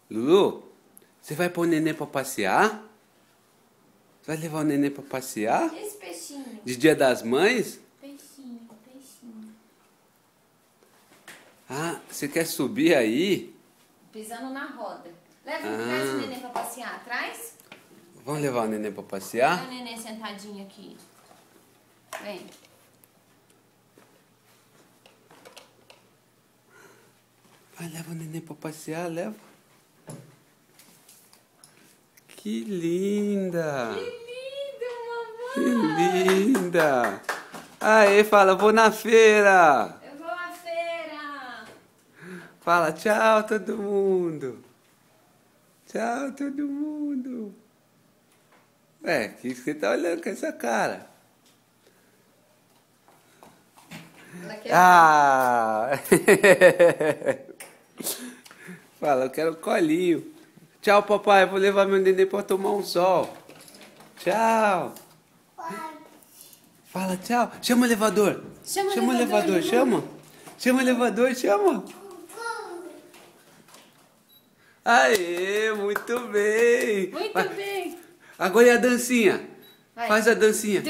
Lulu, você vai pôr o neném pra passear? Você vai levar o neném pra passear? Esse peixinho. De Dia das Mães? Peixinho, peixinho. Ah, você quer subir aí? Pisando na roda. Leva o neném pra passear atrás. Vamos levar o neném pra passear? Olha o neném sentadinho aqui. Vem. Vai, leva o neném pra passear, leva. Que linda! Que Que lindo, mamãe! linda! Aí, fala, vou na feira! Eu vou à feira! Fala, tchau, todo mundo! Tchau, todo mundo! Ué, o que você tá olhando com essa cara? Ela quer... Ah! Fala, eu quero colinho. Tchau, papai, vou levar meu neném pra tomar um sol. Tchau! Fala, tchau. Chama o elevador. Chama o elevador, chama. Chama o elevador, chama. Aê, muito bem. Muito Vai. bem! Agora é a dancinha. Vai. Faz a dancinha.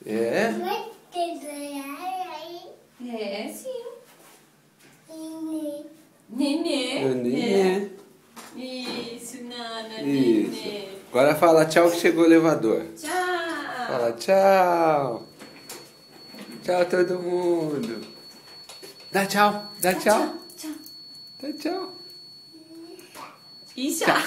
É? É, sim. Nenê. Nenê. Isso, Nana, Isso. nenê. Agora fala tchau que chegou o elevador. Tchau. Fala tchau. Tchau todo mundo. Dá tchau. Dá tchau. Tchau. Dá tchau. E já.